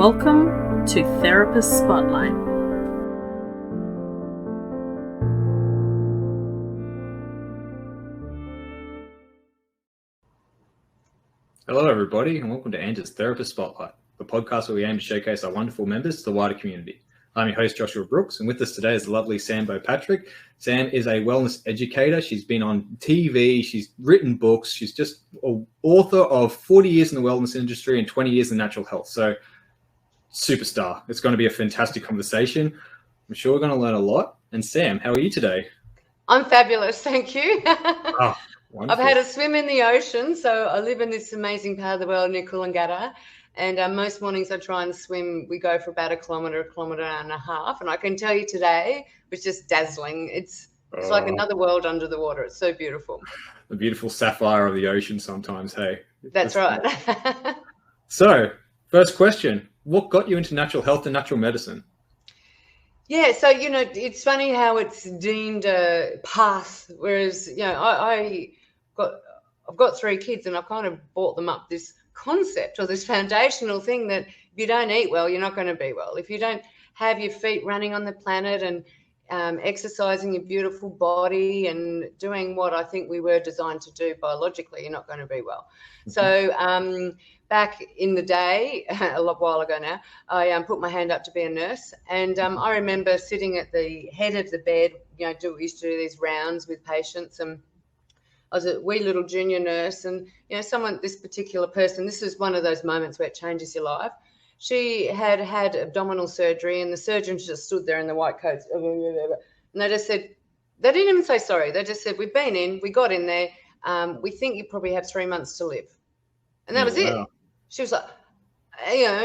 Welcome to Therapist Spotlight. Hello, everybody, and welcome to Andrew's Therapist Spotlight, the podcast where we aim to showcase our wonderful members to the wider community. I'm your host, Joshua Brooks, and with us today is the lovely Sam Beau Patrick. Sam is a wellness educator. She's been on TV, she's written books, she's just an author of 40 years in the wellness industry and 20 years in natural health. So, superstar. It's going to be a fantastic conversation. I'm sure we're going to learn a lot. And Sam, how are you today? I'm fabulous, thank you. Oh, I've had a swim in the ocean, so I live in this amazing part of the world near Coolangatta, and most mornings I try and swim. We go for about a kilometre and a half, and I can tell you today it was just dazzling. It's like another world under the water. It's so beautiful. The beautiful sapphire of the ocean sometimes, hey? That's right. So, first question, what got you into natural health and natural medicine? Yeah, so, it's funny how it's deemed a path, whereas, I've got 3 kids and I've kind of brought them up this concept or this foundational thing that if you don't eat well, you're not going to be well. If you don't have your feet running on the planet and exercising your beautiful body and doing what I think we were designed to do biologically, you're not going to be well. Mm-hmm. So back in the day, a while ago now, I put my hand up to be a nurse, and I remember sitting at the head of the bed, we used to do these rounds with patients, and I was a wee little junior nurse, and this particular person, this is one of those moments where it changes your life. She had had abdominal surgery, and the surgeons just stood there in the white coats, and they just said, they didn't even say sorry. They just said, "We've been in, we got in there. We think you probably have 3 months to live," and that was it. She was like,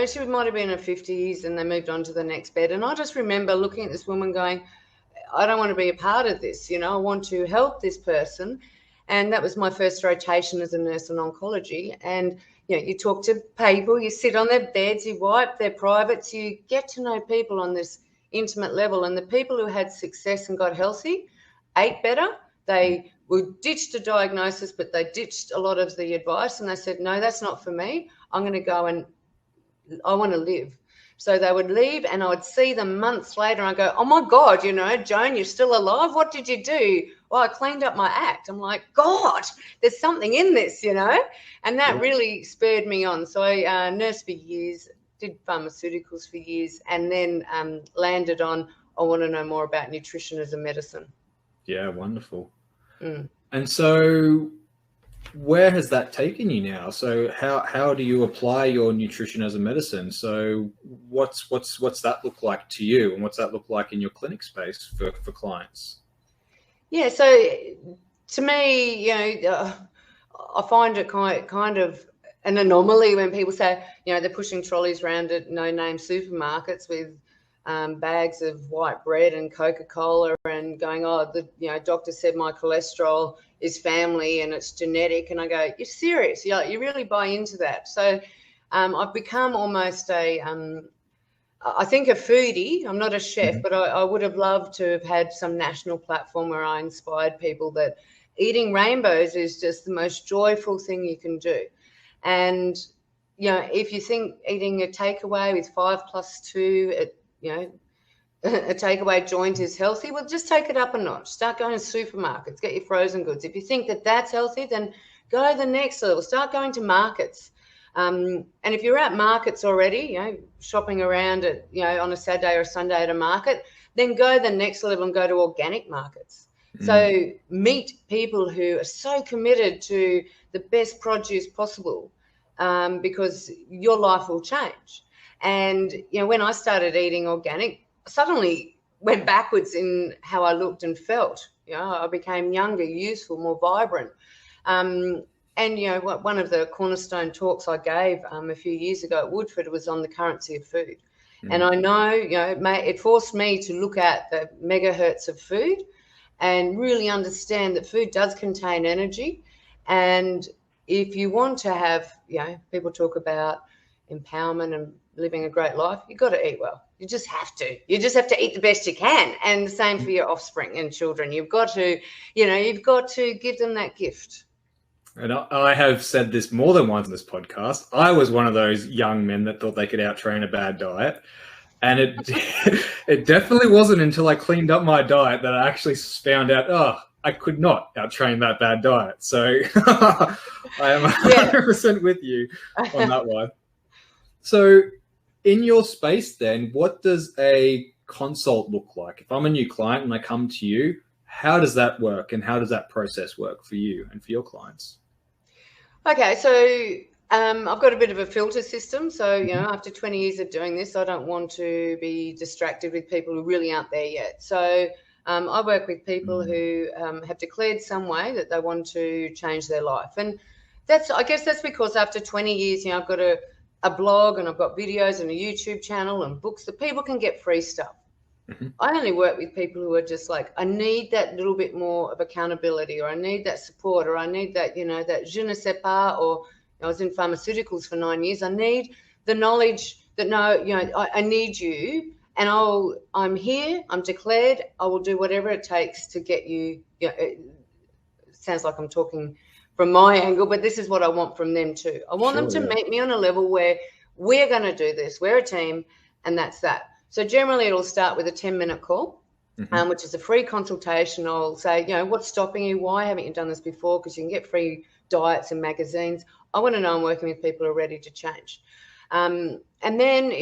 she might have been in her 50s, and they moved on to the next bed. And I just remember looking at this woman going, I don't want to be a part of this. I want to help this person. And that was my first rotation as a nurse in oncology. And, you talk to people, you sit on their beds, you wipe their privates, you get to know people on this intimate level. And the people who had success and got healthy ate better. They ditched a diagnosis, but they ditched a lot of the advice. And they said, no, that's not for me. I'm going to go and I want to live. So they would leave, and I would see them months later, and I go, oh my God, Joan, you're still alive. What did you do? Well, I cleaned up my act. I'm like, God, there's something in this, and that really spurred me on. So I nursed for years, did pharmaceuticals for years, and then landed on, I want to know more about nutrition as a medicine. Yeah, wonderful. And so where has that taken you now? So how do you apply your nutrition as a medicine? So what's that look like to you, and what's that look like in your clinic space for clients? Yeah, so to me, I find it kind of an anomaly when people say, they're pushing trolleys around at no-name supermarkets with bags of white bread and Coca-Cola and going, the doctor said my cholesterol is family and it's genetic. And I go, you're serious? You really buy into that? So I've become almost I think a foodie. I'm not a chef, but I would have loved to have had some national platform where I inspired people that eating rainbows is just the most joyful thing you can do. And, if you think eating a takeaway with 5 + 2, a takeaway joint is healthy, well, just take it up a notch. Start going to supermarkets, get your frozen goods. If you think that that's healthy, then go to the next level. Start going to markets. And if you're at markets already, shopping around at, on a Saturday or Sunday at a market, then go the next level and go to organic markets. So meet people who are so committed to the best produce possible, because your life will change. And, when I started eating organic, I suddenly went backwards in how I looked and felt. I became younger, youthful, more vibrant. And, one of the cornerstone talks I gave a few years ago at Woodford was on the currency of food. And I know, it forced me to look at the megahertz of food and really understand that food does contain energy. And if you want to have, people talk about empowerment and living a great life, you've got to eat well. You just have to. You just have to eat the best you can. And the same for your offspring and children. You've got to, give them that gift. And I have said this more than once in this podcast. I was one of those young men that thought they could outtrain a bad diet. And it definitely wasn't until I cleaned up my diet that I actually found out, I could not outtrain that bad diet. So I am 100% with you on that one. So in your space then, what does a consult look like? If I'm a new client and I come to you, how does that work, and how does that process work for you and for your clients? Okay, so I've got a bit of a filter system. So, after 20 years of doing this, I don't want to be distracted with people who really aren't there yet. So I work with people who have declared some way that they want to change their life. And I guess that's because after 20 years, I've got a blog, and I've got videos and a YouTube channel and books that people can get free stuff. I only work with people who are just like, I need that little bit more of accountability, or I need that support, or I need that, that je ne sais pas, or I was in pharmaceuticals for 9 years. I need the knowledge that, I need you, and I'm here, I'm declared, I will do whatever it takes to get you. It sounds like I'm talking from my angle, but this is what I want from them too. I want them to meet me on a level where we're going to do this. We're a team, and that's that. So generally it'll start with a 10-minute call, which is a free consultation. I'll say, what's stopping you? Why haven't you done this before? Because you can get free diets and magazines. I want to know I'm working with people who are ready to change. And then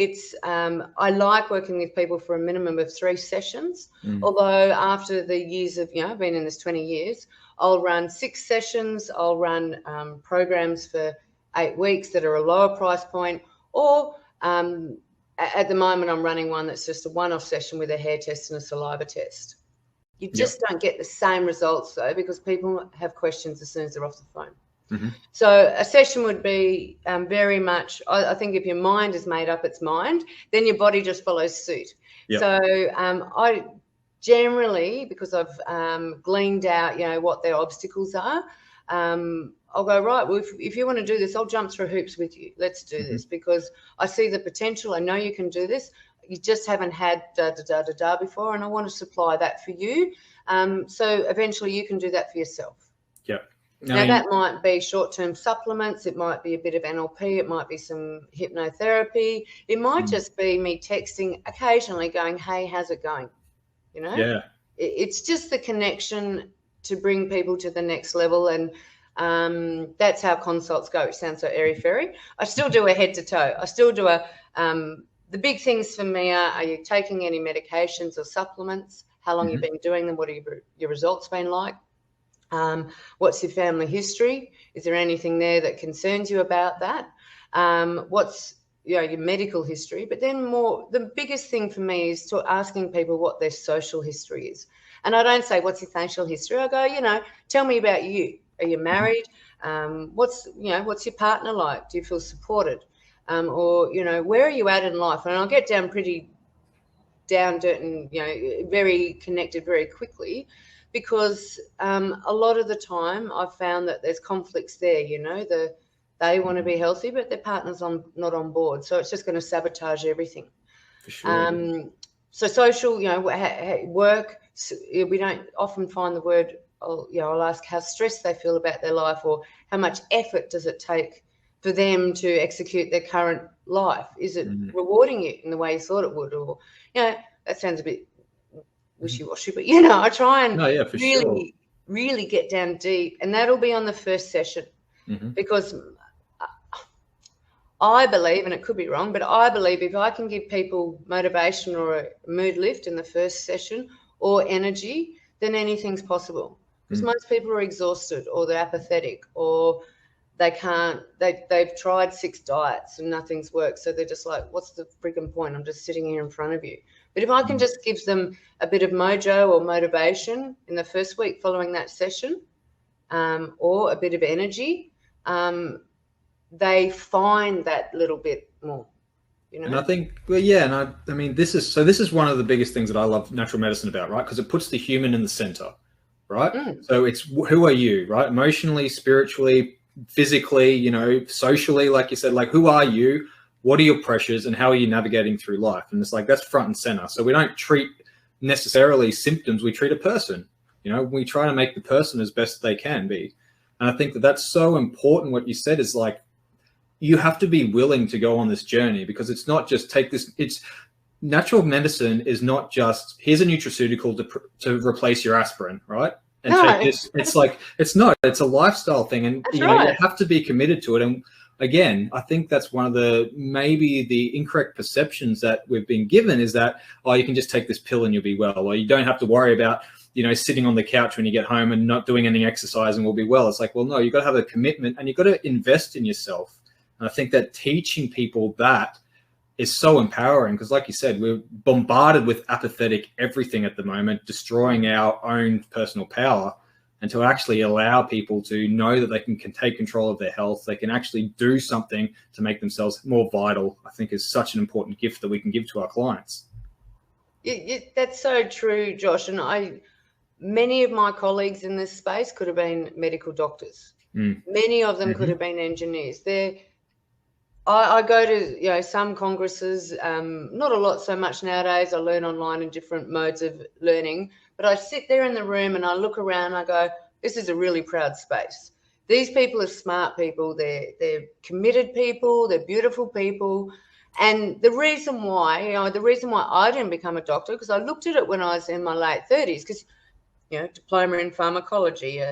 I like working with people for a minimum of 3 sessions. Although after the years of, I've been in this 20 years, I'll run 6 sessions. I'll run programs for 8 weeks that are a lower price point, or at the moment, I'm running one that's just a one-off session with a hair test and a saliva test. You just don't get the same results, though, because people have questions as soon as they're off the phone. So a session would be very much, I think if your mind is made up its mind, then your body just follows suit. So I generally, because I've gleaned out, what their obstacles are, I'll go, right, well, if you want to do this, I'll jump through hoops with you. Let's do this, because I see the potential. I know you can do this. You just haven't had da before, and I want to supply that for you. So eventually you can do that for yourself. Now, that might be short-term supplements. It might be a bit of NLP. It might be some hypnotherapy. It might just be me texting occasionally going, hey, how's it going? It's just the connection to bring people to the next level. And that's how consults go. It sounds so airy-fairy. I still do a head-to-toe. I still do the big things for me are you taking any medications or supplements? How long you've been doing them? What have your results been like? What's your family history? Is there anything there that concerns you about that? What's your medical history? But then the biggest thing for me is asking people what their social history is. And I don't say, what's your social history? I go, tell me about you. Are you married? What's your partner like? Do you feel supported? Or where are you at in life? And I'll get down pretty down dirt and very connected very quickly, because a lot of the time I've found that there's conflicts there. They want to be healthy, but their partner's not on board, so it's just going to sabotage everything. For sure. So social, work. We don't often find the word. I'll ask how stressed they feel about their life, or how much effort does it take for them to execute their current life? Is it rewarding you in the way you thought it would? Or, that sounds a bit wishy-washy, but, I try and really get down deep, and that'll be on the first session, because I believe, and it could be wrong, but I believe if I can give people motivation or a mood lift in the first session, or energy, then anything's possible. Because most people are exhausted, or they're apathetic, or they've tried 6 diets and nothing's worked. So they're just like, what's the freaking point? I'm just sitting here in front of you. But if I can just give them a bit of mojo or motivation in the first week following that session, or a bit of energy, they find that little bit more. And I think, I mean, this is one of the biggest things that I love natural medicine about, right? Because it puts the human in the center, right? So it's, who are you, right? Emotionally, spiritually, physically, socially, like you said, like, who are you? What are your pressures, and how are you navigating through life? And it's like, that's front and center. So we don't treat necessarily symptoms, we treat a person. We try to make the person as best they can be. And I think that that's so important. What you said is like, you have to be willing to go on this journey, because it's not just it's natural medicine is not just, here's a nutraceutical to replace your aspirin, right? And take this. It's like, it's a lifestyle thing. And you have to be committed to it. And again, I think that's one of maybe the incorrect perceptions that we've been given, is that, oh, you can just take this pill and you'll be well, or you don't have to worry about, sitting on the couch when you get home and not doing any exercise and we'll be well. It's like, well, no, you've got to have a commitment and you've got to invest in yourself. And I think that teaching people that is so empowering, because like you said, we're bombarded with apathetic everything at the moment, destroying our own personal power. And to actually allow people to know that they can take control of their health, they can actually do something to make themselves more vital, I think is such an important gift that we can give to our clients. That's so true, Josh. And many of my colleagues in this space could have been medical doctors. Many of them could have been engineers. I go to some congresses, not a lot so much nowadays. I learn online in different modes of learning, but I sit there in the room and I look around and I go, this is a really proud space. These people are smart people. They're committed people. They're beautiful people. And the reason why I didn't become a doctor, because I looked at it when I was in my late 30s, because diploma in pharmacology,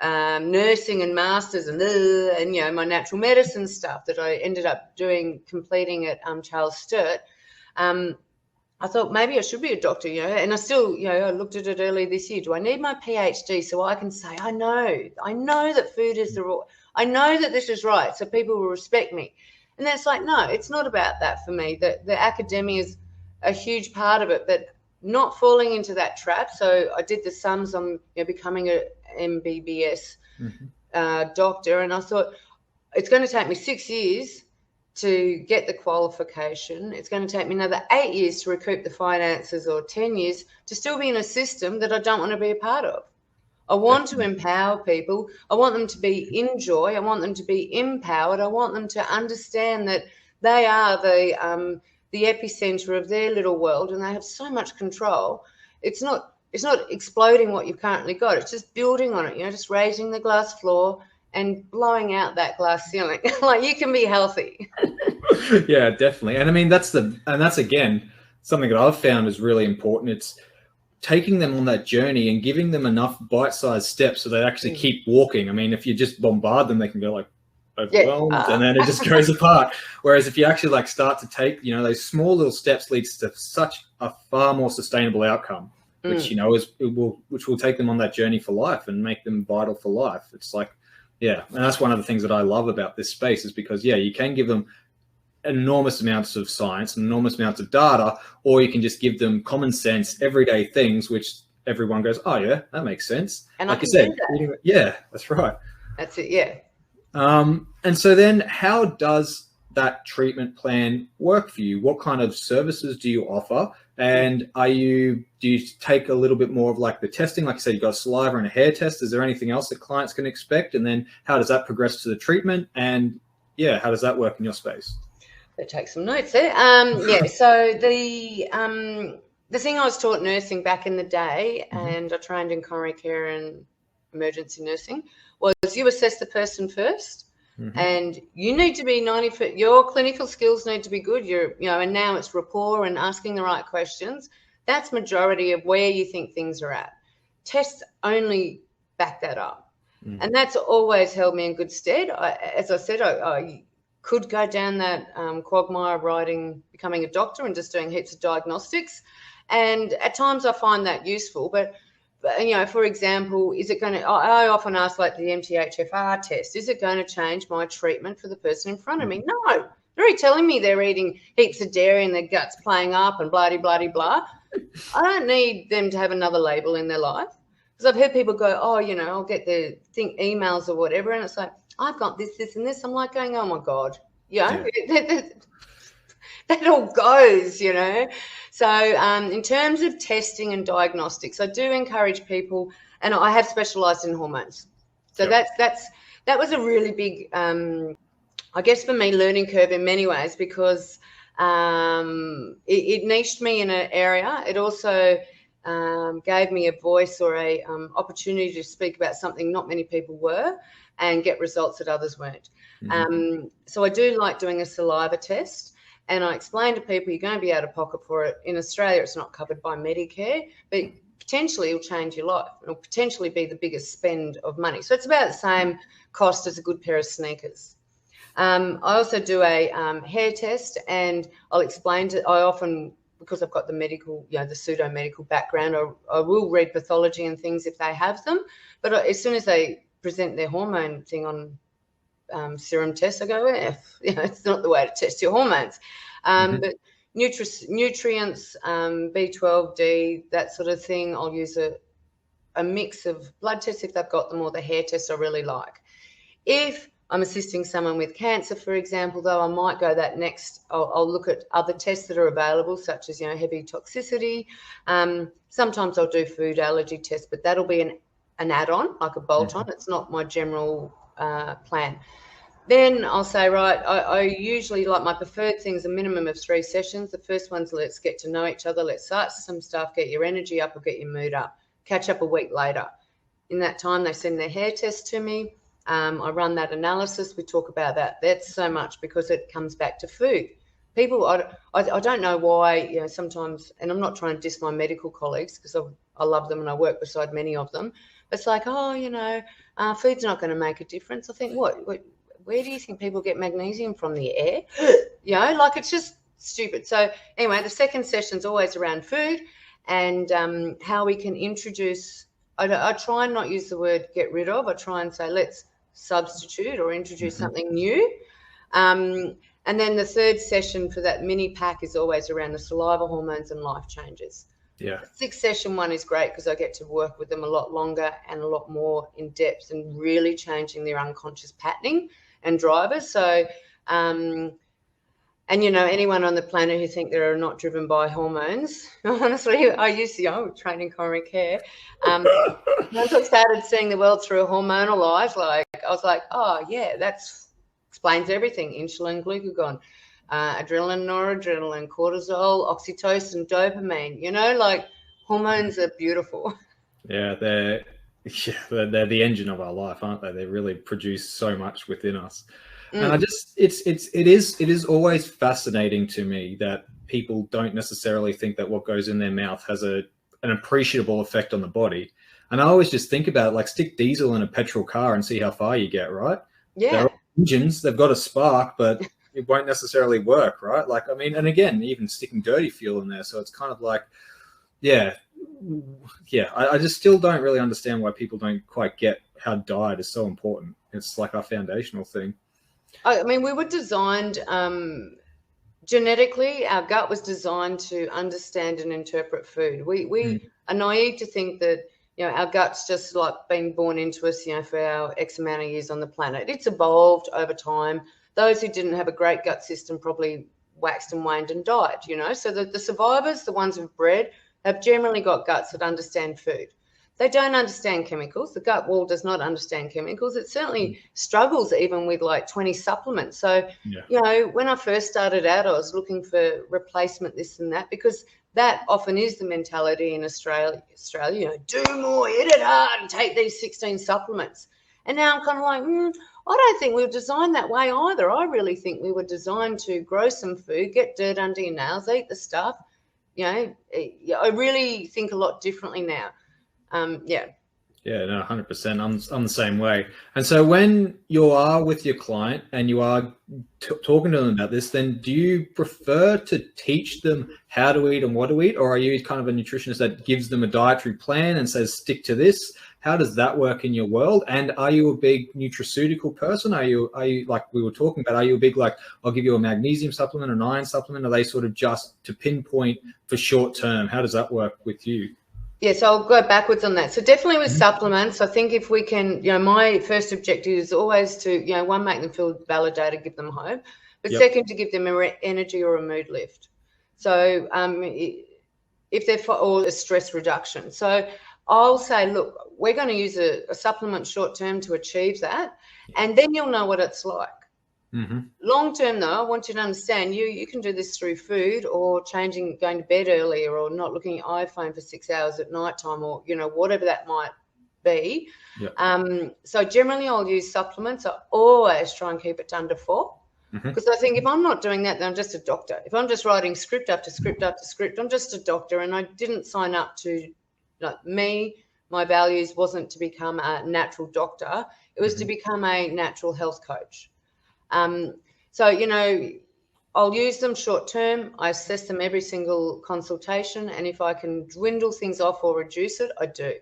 nursing and masters, and my natural medicine stuff that I ended up completing at Charles Sturt. I thought maybe I should be a doctor, and I still, I looked at it early this year. Do I need my PhD so I can say, I know that food is I know that this is right, so people will respect me. And that's like, no, it's not about that for me. The academia is a huge part of it, but not falling into that trap. So I did the sums on becoming a MBBS doctor, and I thought it's going to take me 6 years to get the qualification. It's going to take me another 8 years to recoup the finances, or 10 years to still be in a system that I don't want to be a part of. I want to empower people. I want them to be in joy. I want them to be empowered. I want them to understand that they are the epicenter of their little world, and they have so much control. It's not exploding what you've currently got. It's just building on it, just raising the glass floor and blowing out that glass ceiling. Like, you can be healthy. Yeah, definitely. And I mean, that's again something that I've found is really important. It's taking them on that journey and giving them enough bite-sized steps so they actually keep walking. I mean, if you just bombard them, they can go like overwhelmed, and then it just goes apart. Whereas if you actually start to take, those small little steps, leads to such a far more sustainable outcome, which, which will take them on that journey for life and make them vital for life. It's like, and that's one of the things that I love about this space, is because, you can give them enormous amounts of science, enormous amounts of data, or you can just give them common sense, everyday things, which everyone goes, oh yeah, that makes sense. And like you said, that's right. That's it. Yeah. And so then how does that treatment plan work for you? What kind of services do you offer? And do you take a little bit more of the testing? Like I said, you've got a saliva and a hair test. Is there anything else that clients can expect? And then how does that progress to the treatment? And how does that work in your space? Better take some notes there. So the thing I was taught nursing back in the day, and I trained in coronary care and emergency nursing, was you assess the person first, and you need to be 90%. Your clinical skills need to be good. And now it's rapport and asking the right questions. That's majority of where you think things are at. Tests only back that up, and that's always held me in good stead. As I said, I could go down that quagmire of becoming a doctor and just doing heaps of diagnostics, and at times I find that useful, but for example, is it going to, I often ask the MTHFR test, is it going to change my treatment for the person in front of me? No. They're already telling me they're eating heaps of dairy and their gut's playing up and blah. I don't need them to have another label in their life, because I've heard people go, I'll get the emails or whatever, and it's like, I've got this and this. I'm like going, oh my God, that all goes, So in terms of testing and diagnostics, I do encourage people, and I have specialised in hormones. So that was a really big, I guess for me, learning curve in many ways, because it niched me in an area. It also gave me a voice or a opportunity to speak about something not many people were and get results that others weren't. So I do like doing a saliva test, and I explain to people you're going to be out of pocket for it. In Australia, it's not covered by Medicare, but potentially it'll change your life. It'll potentially be the biggest spend of money. So it's about the same cost as a good pair of sneakers. I also do a hair test, and I'll explain I often, because I've got the medical, the pseudo-medical background, I will read pathology and things if they have them. But as soon as they present their hormone thing on serum tests, I go, it's not the way to test your hormones. But nutrients, B12, D, that sort of thing, I'll use a mix of blood tests if they've got them, or the hair tests I really like. If I'm assisting someone with cancer, for example, though, I might go that next. I'll look at other tests that are available, such as, heavy toxicity. Sometimes I'll do food allergy tests, but that'll be an add-on, like a bolt-on. It's not my general plan. Then I'll say, right, I usually, like, my preferred things, a minimum of 3 sessions. The first one's let's get to know each other. Let's start some stuff, get your energy up or get your mood up. Catch up a week later. In that time, they send their hair test to me. I run that analysis. We talk about that. That's so much because it comes back to food. People, I don't know why, sometimes, and I'm not trying to diss my medical colleagues because I love them and I work beside many of them. It's like, food's not going to make a difference. I think, where do you think people get magnesium from? The air? Like, it's just stupid. So anyway, the second session's always around food and how we can introduce. I try and not use the word get rid of. I try and say let's substitute or introduce something new. And then the third session for that mini pack is always around the saliva hormones and life changes. Yeah. The 6th session one is great because I get to work with them a lot longer and a lot more in depth and really changing their unconscious patterning and drivers. So, anyone on the planet who think they're not driven by hormones, honestly, I used to, train in coronary care. Once I started seeing the world through a hormonal eyes, I was like, oh yeah, that explains everything. Insulin, glucagon, adrenaline, noradrenaline, cortisol, oxytocin, dopamine, hormones are beautiful. Yeah, they're the engine of our life, aren't they? They really produce so much within us. And I just, it is always fascinating to me that people don't necessarily think that what goes in their mouth has an appreciable effect on the body. And I always just think about it, like, stick diesel in a petrol car and see how far you get, right? Yeah. They're all engines, they've got a spark, but it won't necessarily work, right? Like, I mean, and again, even sticking dirty fuel in there. So it's kind of like, I just still don't really understand why people don't quite get how diet is so important. It's like our foundational thing. I mean, we were designed genetically, our gut was designed to understand and interpret food. We are naive to think that, our gut's just like been born into us, for our X amount of years on the planet. It's evolved over time. Those who didn't have a great gut system probably waxed and waned and died, So the survivors, the ones who've bred, have generally got guts that understand food. They don't understand chemicals. The gut wall does not understand chemicals. It certainly struggles even with like 20 supplements. So, when I first started out, I was looking for replacement, this and that, because that often is the mentality in Australia, do more, hit it hard and take these 16 supplements. And now I'm kind of like, I don't think we were designed that way either. I really think we were designed to grow some food, get dirt under your nails, eat the stuff. I really think a lot differently now. Yeah, no, 100%. I'm the same way. And so when you are with your client and you are talking to them about this, then do you prefer to teach them how to eat and what to eat, or are you kind of a nutritionist that gives them a dietary plan and says stick to this? How does that work in your world? And are you a big nutraceutical person? Are you like we were talking about? Are you a big, like, I'll give you a magnesium supplement, an iron supplement? Are they sort of just to pinpoint for short term? How does that work with you? Yes, I'll go backwards on that. So definitely with supplements, I think if we can, my first objective is always to, one, make them feel validated, give them hope, but second, to give them energy or a mood lift. So if they're or a stress reduction. So I'll say, look, we're going to use a supplement short term to achieve that, and then you'll know what it's like. Mm-hmm. Long term, though, I want you to understand you can do this through food or going to bed earlier or not looking at iPhone for 6 hours at night time or, whatever that might be. Yeah. So generally I'll use supplements. I always try and keep it under 4 because I think if I'm not doing that, then I'm just a doctor. If I'm just writing script after script after script, I'm just a doctor, and I didn't sign up to my values wasn't to become a natural doctor. It was to become a natural health coach. So, I'll use them short term. I assess them every single consultation. And if I can dwindle things off or reduce it, I do.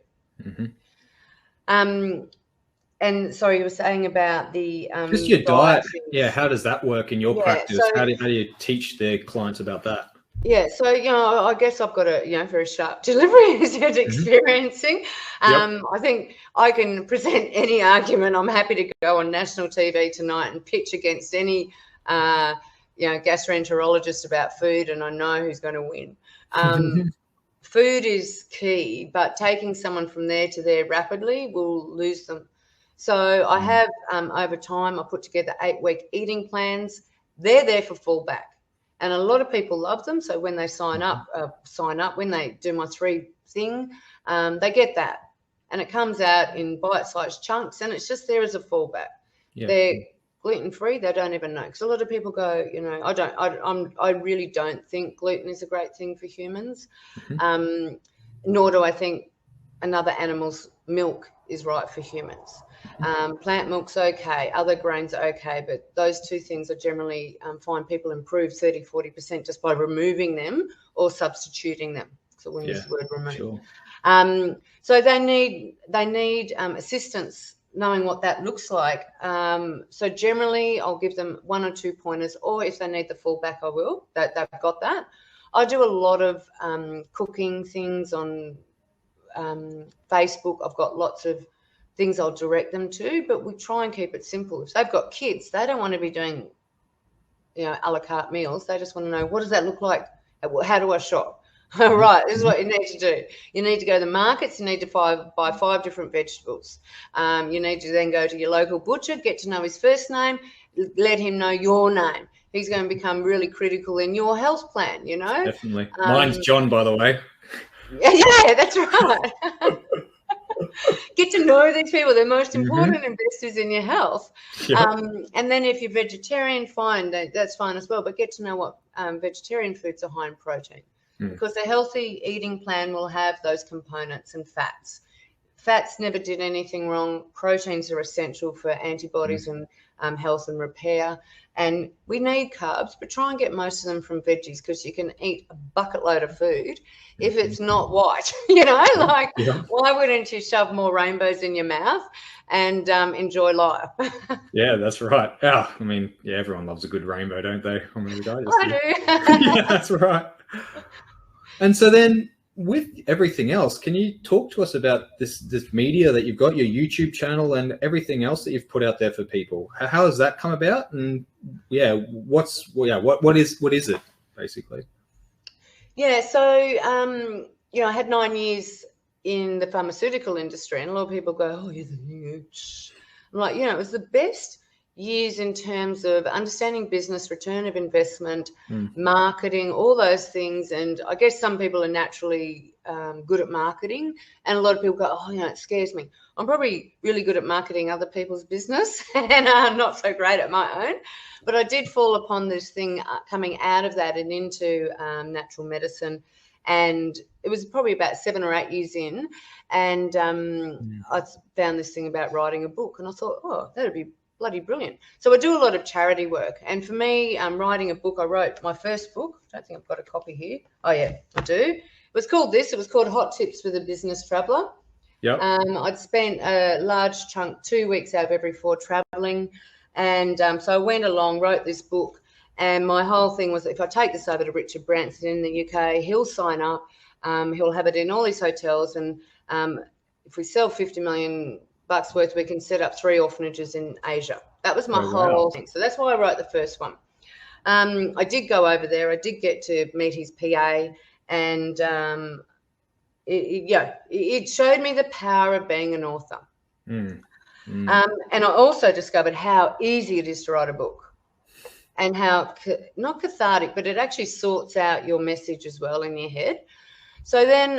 And sorry, you were saying about the just your diet. things. Yeah. How does that work in your practice? So, how do you teach their clients about that? Yeah, so I guess I've got a very sharp delivery as you're experiencing. I think I can present any argument. I'm happy to go on national TV tonight and pitch against any gastroenterologist about food, and I know who's going to win. Food is key, but taking someone from there to there rapidly will lose them. So I have over time I put together 8-week eating plans. They're there for fallback. And a lot of people love them. So when they sign up, when they do my 3 thing, they get that. And it comes out in bite-sized chunks, and it's just there as a fallback. Yeah. They're gluten-free. They don't even know. Because a lot of people go, I really don't think gluten is a great thing for humans. Nor do I think another animal's milk is right for humans. Plant milk's okay, other grains are okay, but those 2 things I generally find people improve 30-40% just by removing them or substituting them. So we'll use the word remove. Sure. So they need assistance knowing what that looks like. So generally I'll give them 1 or 2 pointers, or if they need the fallback, I will. They've got that. I do a lot of cooking things on Facebook. I've got lots of things I'll direct them to, but we try and keep it simple. If they've got kids, they don't want to be doing, a la carte meals. They just want to know, what does that look like? How do I shop? Right, this is what you need to do. You need to go to the markets. You need to buy 5 different vegetables. You need to then go to your local butcher, get to know his first name, let him know your name. He's going to become really critical in your health plan, Definitely. Mine's John, by the way. Yeah, that's right. Get to know these people. They're most important investors in your health. Yeah. And then if you're vegetarian, fine, that's fine as well. But get to know what vegetarian foods are high in protein, because a healthy eating plan will have those components and fats. Fats never did anything wrong. Proteins are essential for antibodies and health and repair. And we need carbs, but try and get most of them from veggies, because you can eat a bucket load of food if it's not white, why wouldn't you shove more rainbows in your mouth and enjoy life? Yeah, that's right. Yeah, I mean, everyone loves a good rainbow, don't they? I do. Yeah, that's right. And so then, with everything else, can you talk to us about this media that you've got, your YouTube channel and everything else that you've put out there for people? How has that come about? And what is it basically? Yeah, so I had 9 years in the pharmaceutical industry, and a lot of people go, "Oh, you're the huge." I'm like, it was the best years in terms of understanding business, return of investment, marketing, all those things. And I guess some people are naturally good at marketing, and a lot of people go, "Oh, it scares me." I'm probably really good at marketing other people's business and not so great at my own. But I did fall upon this thing coming out of that and into natural medicine. And it was probably about 7 or 8 years in, and I found this thing about writing a book, and I thought, oh, that'd be bloody brilliant. So I do a lot of charity work, and for me, writing a book, I wrote my first book. I don't think I've got a copy here. Oh yeah, I do. It was called Hot Tips for the Business Traveller. Yeah. I'd spent a large chunk, 2 weeks out of every 4 traveling, and so I went along, wrote this book, and my whole thing was, if I take this over to Richard Branson in the UK, he'll sign up, he'll have it in all his hotels, and if we sell $50 million worth, we can set up 3 orphanages in Asia. That was my whole thing. So that's why I wrote the first one. I did go over there. I did get to meet his PA, and it showed me the power of being an author. And I also discovered how easy it is to write a book. and how not cathartic, but it actually sorts out your message as well in your head. So then,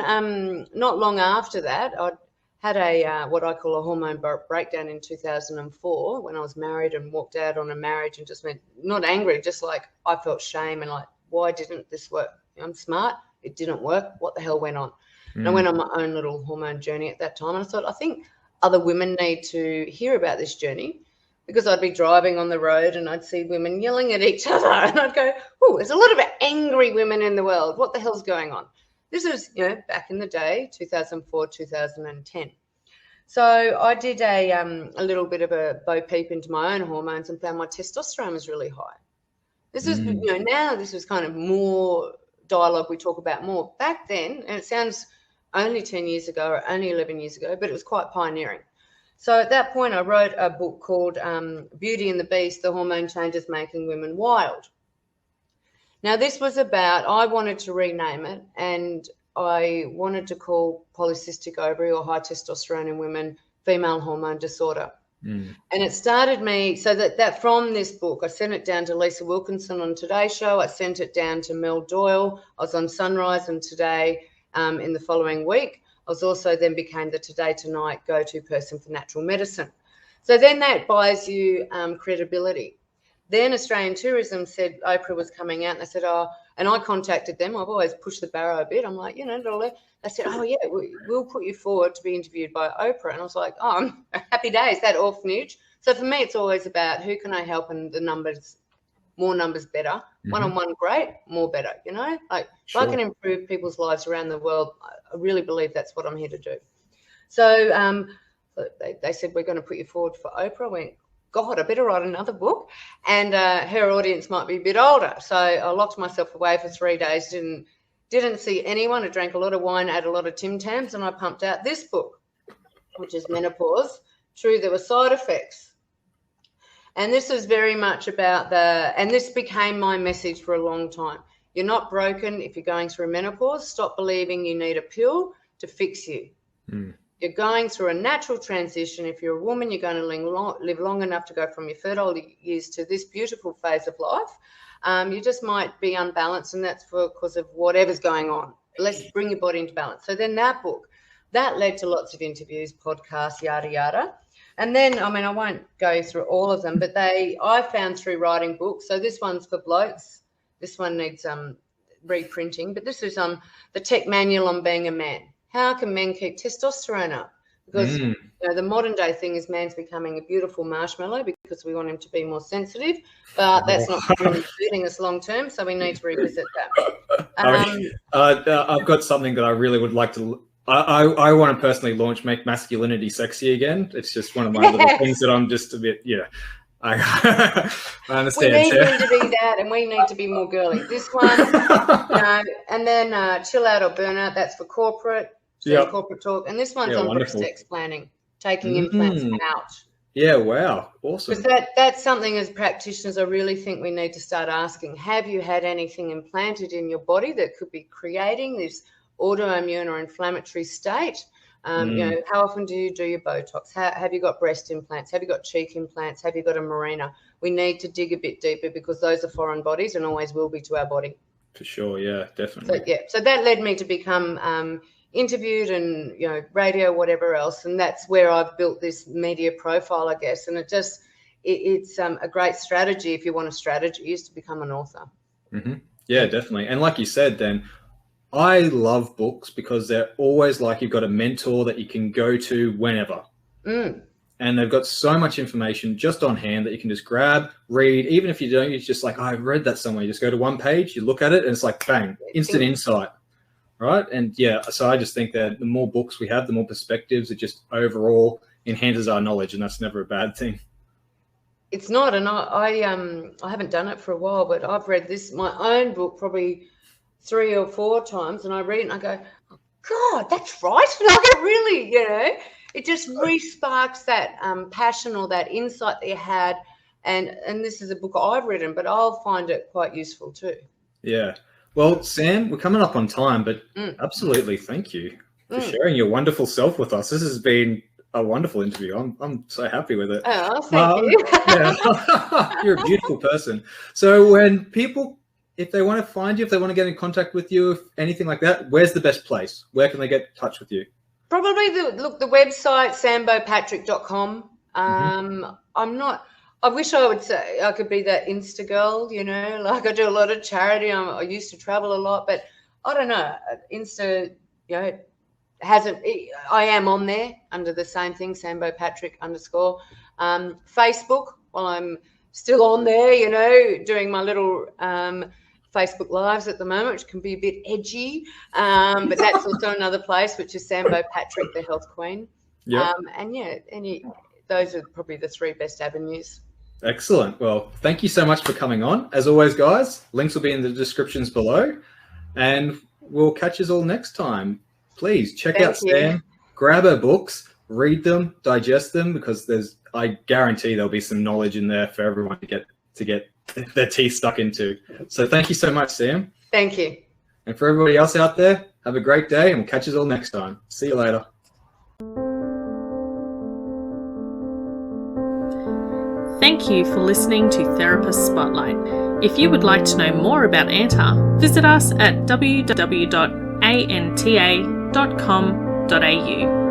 not long after that, I had a what I call a hormone breakdown in 2004 when I was married and walked out on a marriage and just went, not angry, just like I felt shame and like, why didn't this work? I'm smart. It didn't work. What the hell went on? And I went on my own little hormone journey at that time. And I thought, I think other women need to hear about this journey, because I'd be driving on the road and I'd see women yelling at each other. And I'd go, oh, there's a lot of angry women in the world. What the hell's going on? This was, back in the day, 2004, 2010. So I did a little bit of a Bo peep into my own hormones and found my testosterone was really high. This is, now this was kind of more dialogue we talk about more. Back then, and it sounds only 10 years ago or only 11 years ago, but it was quite pioneering. So at that point, I wrote a book called Beauty and the Beast, The Hormone Changes Making Women Wild. Now, this was about, I wanted to rename it, and I wanted to call polycystic ovary or high testosterone in women female hormone disorder. And it started me, so that from this book, I sent it down to Lisa Wilkinson on Today's Show. I sent it down to Mel Doyle. I was on Sunrise and Today in the following week. I was also then became the Today Tonight go-to person for natural medicine. So then that buys you credibility. Then Australian Tourism said Oprah was coming out, and they said, and I contacted them. I've always pushed the barrow a bit. I'm like, they said, oh, yeah, we'll put you forward to be interviewed by Oprah. And I was like, happy days, that orphanage. So for me, it's always about who can I help, and the numbers, more numbers better. One-on-one, great, more better, Like Sure. if I can improve people's lives around the world, I really believe that's what I'm here to do. So they said, we're going to put you forward for Oprah. I went, God, I better write another book. And her audience might be a bit older. So I locked myself away for 3 days, didn't see anyone. I drank a lot of wine, ate a lot of Tim Tams, and I pumped out this book, which is Menopause. True, there were side effects. And this was very much about and this became my message for a long time. You're not broken if you're going through menopause. Stop believing you need a pill to fix you. You're going through a natural transition. If you're a woman, you're going to live long enough to go from your fertile years to this beautiful phase of life. You just might be unbalanced, and that's because of whatever's going on. Let's bring your body into balance. So then that book, that led to lots of interviews, podcasts, yada, yada. And then, I won't go through all of them, but I found through writing books. So this one's for blokes. This one needs reprinting, but this is the tech manual on being a man. How can men keep testosterone up? Because the modern day thing is man's becoming a beautiful marshmallow because we want him to be more sensitive, but that's not really suiting us long term, so we need to revisit that. I've got something that I really would like to. I want to personally launch Make Masculinity Sexy Again. It's just one of my little things that I'm just a bit, I understand. We need to be that, and we need to be more girly. This one, and then Chill Out or Burnout, that's for corporate. Corporate talk, and this one's on breast explanting, taking implants out. Yeah, wow, awesome. Because that's something as practitioners I really think we need to start asking. Have you had anything implanted in your body that could be creating this autoimmune or inflammatory state? How often do you do your Botox? Have you got breast implants? Have you got cheek implants? Have you got a Mirena? We need to dig a bit deeper because those are foreign bodies and always will be to our body. For sure, yeah, definitely. So that led me to become interviewed and radio, whatever else, and that's where I've built this media profile, I guess. And it's a great strategy if you want a strategy is to become an author. Yeah, definitely. And like you said, then I love books because they're always like you've got a mentor that you can go to whenever. And they've got so much information just on hand that you can just grab, read. Even if you don't, you're just like, I've read that somewhere. You just go to one page, you look at it, and it's like, bang, instant insight. Right. And so I just think that the more books we have, the more perspectives, it just overall enhances our knowledge, and that's never a bad thing. It's not. And I haven't done it for a while, but I've read my own book, probably 3 or 4 times, and I read it and I go, oh, God, that's right. Like it really, it just re-sparks that passion or that insight that you had. And this is a book I've written, but I'll find it quite useful too. Yeah. Well, Sam, we're coming up on time, but absolutely thank you for sharing your wonderful self with us. This has been a wonderful interview. I'm so happy with it. Oh, thank you. Yeah. You're a beautiful person. So when people, if they want to find you, if they want to get in contact with you, if anything like that, where's the best place? Where can they get in touch with you? Probably the website, sambeaupatrick.com. I wish I would say I could be that Insta girl, like I do a lot of charity. I used to travel a lot, but I don't know. Insta, I am on there under the same thing, Sam Beau Patrick _. Facebook, while I'm still on there, doing my little Facebook Lives at the moment, which can be a bit edgy, but that's also another place, which is Sam Beau Patrick, the Health Queen. Yeah. Those are probably the three best avenues. Excellent. Well, thank you so much for coming on. As always, guys, links will be in the descriptions below, and we'll catch you all next time. Please check out Sam, grab her books, read them, digest them, because I guarantee there'll be some knowledge in there for everyone to get their teeth stuck into. So thank you so much, Sam. Thank you. And for everybody else out there, have a great day, and we'll catch you all next time. See you later. Thank you for listening to Therapist Spotlight. If you would like to know more about ANTA, visit us at www.anta.com.au.